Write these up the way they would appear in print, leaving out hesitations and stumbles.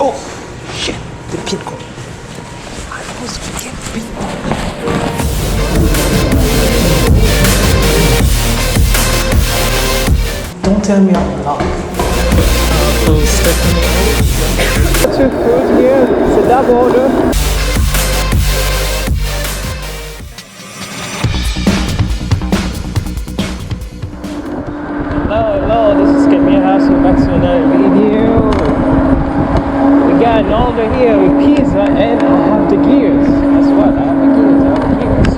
Oh, shit, the pin code. I almost forget the pin code. Don't tell me I'm lost. So Stephanie, two food here. It's a double order. Hello, this is Camille House. Back to another video. We got an order here with pizza, and I have the gears. That's what I have the gears.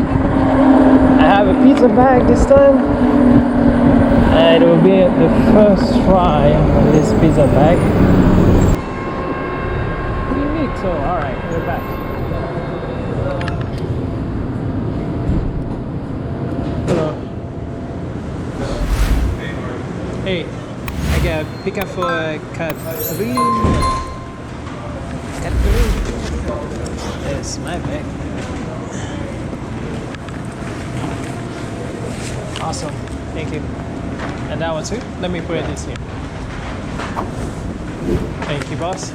I have a pizza bag this time, and it will be the first try on this pizza bag. Unique, so alright, we're back. Hello. Hey, I got pick up for cat 3. Cat 3. Yes, my bag. Awesome, thank you. And that one too? Let me put this here. Thank you, boss.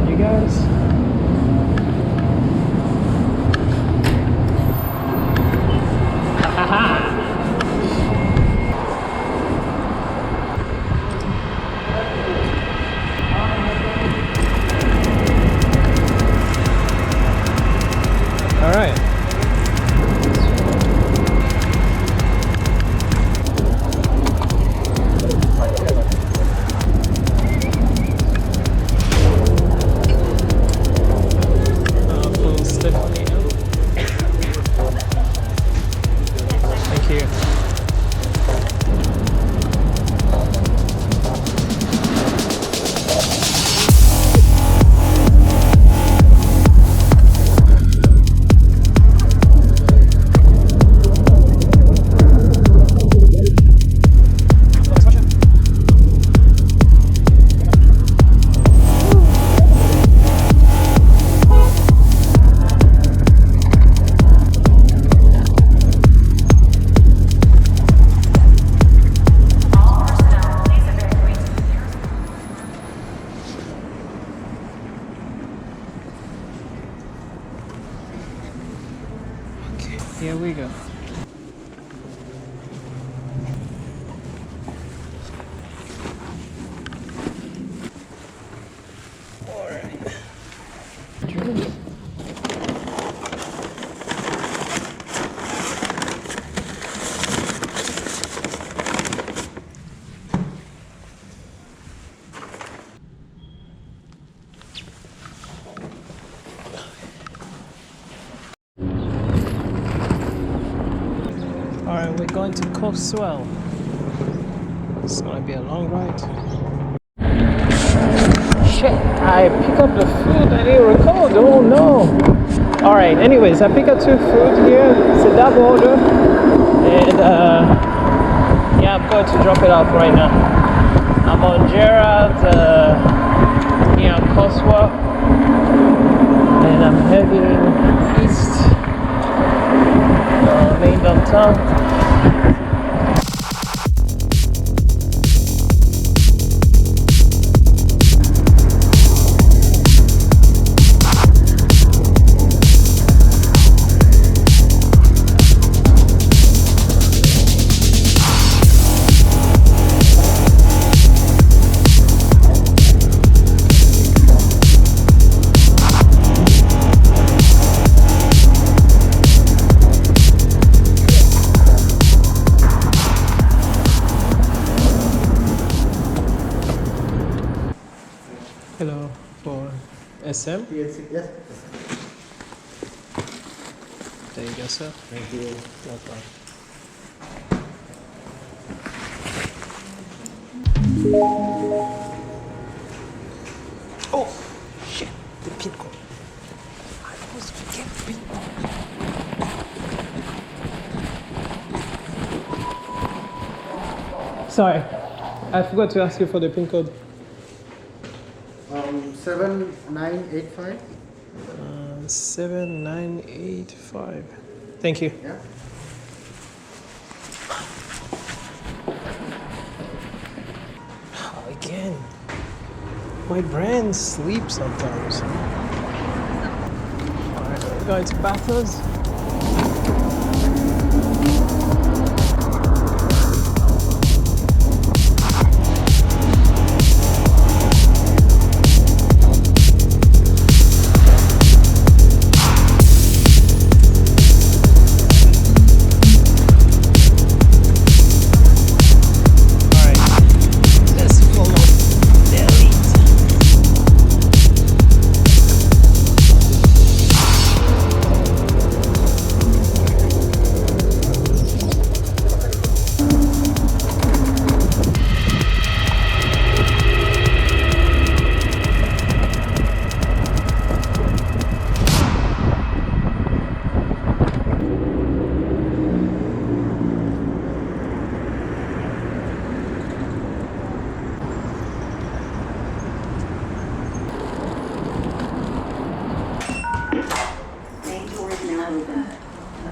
You guys. All right. Here we go. Alright. Alright, we're going to Coastal. It's gonna be a long ride. Shit, I pick up the food I didn't record. Oh no. Alright, anyways, I pick up 2 food here. It's a double order. And yeah, I'm going to drop it off right now. I'm on Gerard near Coastal. And I'm heading east. Main downtown. Hello, for SM? Yes. There you go, sir. Thank you. Welcome. Oh, shit, the pin code. I always forget the pin code. Sorry, I forgot to ask you for the pin code. 7985. 7985. Thank you. Yeah. Again, my brain sleeps sometimes. Alright, we're going to Bathurst.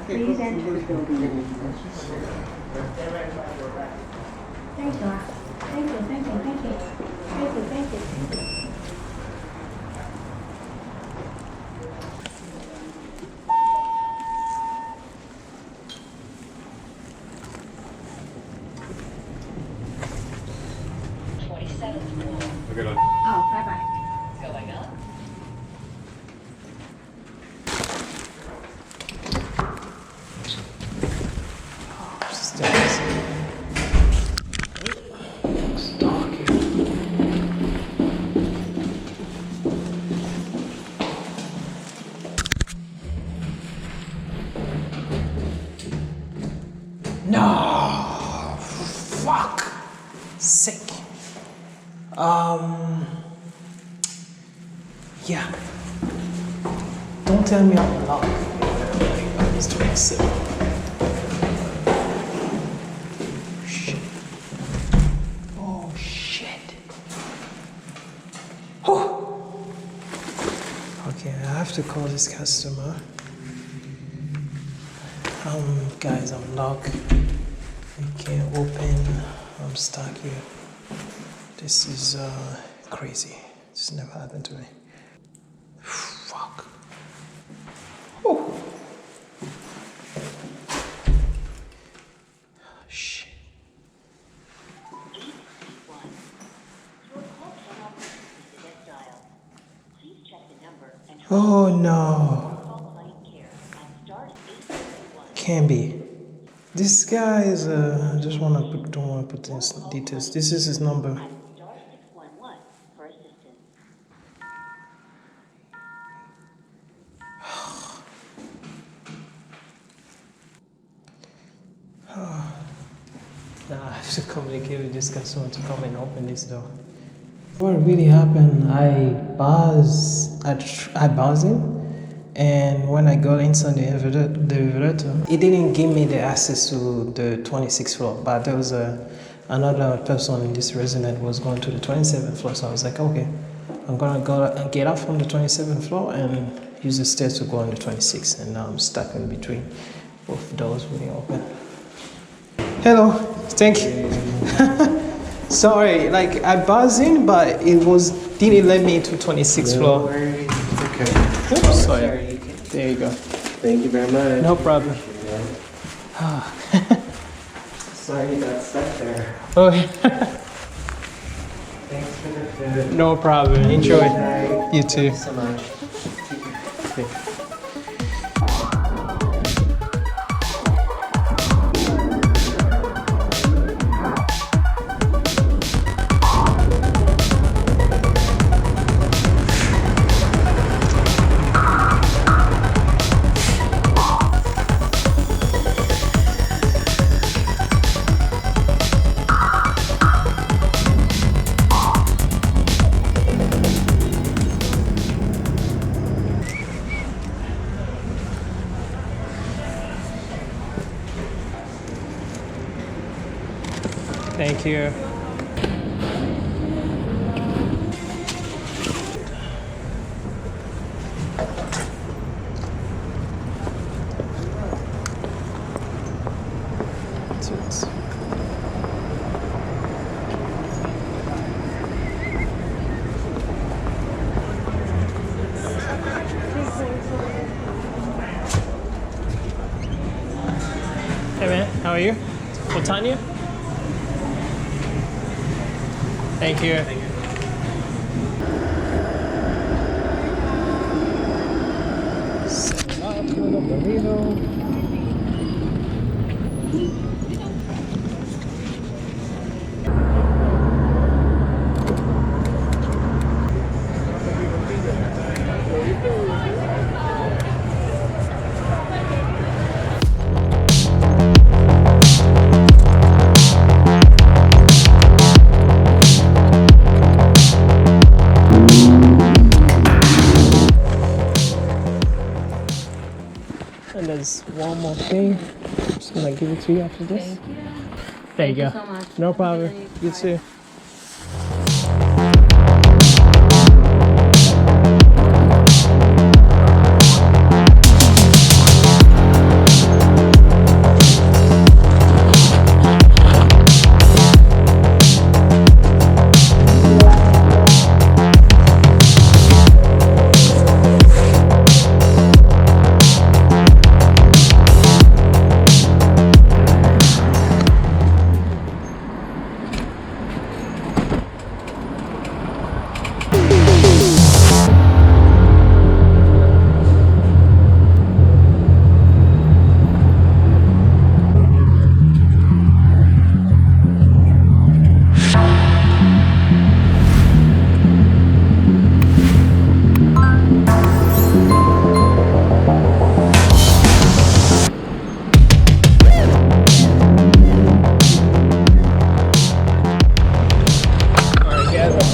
Please enter the building. Thank you. Thank you, thank you, thank you. Thank you, thank you. Oh, bye-bye. Going up. Stairs. It's dark here. No! Fuck! Sick. Yeah. Don't tell me I'm locked. It's 27. Shit. Oh, shit. Oh! Okay, I have to call this customer. Guys, I'm locked. I can't open. I'm stuck here. This is crazy. This never happened to me. Fuck. Oh. Shit. Oh no. Can't be. This guy is I just don't wanna put this details. This is his number. Nah, I have to communicate with this customer to come and open this door. What really happened, I buzzed him, and when I got inside the elevator, it didn't give me the access to the 26th floor, but there was another person in this resident was going to the 27th floor, so I was like, okay, I'm gonna go and get up from the 27th floor and use the stairs to go on the 26th, and now I'm stuck in between both doors when they open. Hello, thank you. Sorry, like I buzzed in, but it didn't let me to 26th floor. No worries. It's okay. Oops, sorry. There you go. Thank you very much. No problem. Sorry you got stuck there. Oh, Thanks for the food. no problem. Enjoy. Bye. You too. Thank you so much. here. Hey man, how are you? For Tanya? Thank you. Set up with a burrito. And there's one more thing. I'm just gonna give it to you after this. Thank you. There you go. so much. No problem. You too.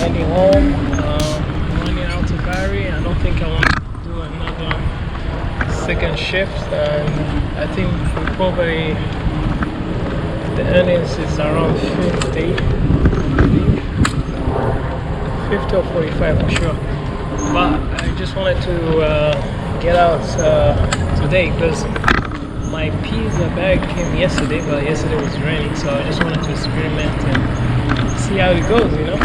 Heading home, running out of battery. I don't think I want to do another second shift, and I think we probably, the earnings is around 50 or 45 for sure. But I just wanted to get out today because my pizza bag came yesterday, but yesterday was raining, so I just wanted to experiment and see how it goes, you know.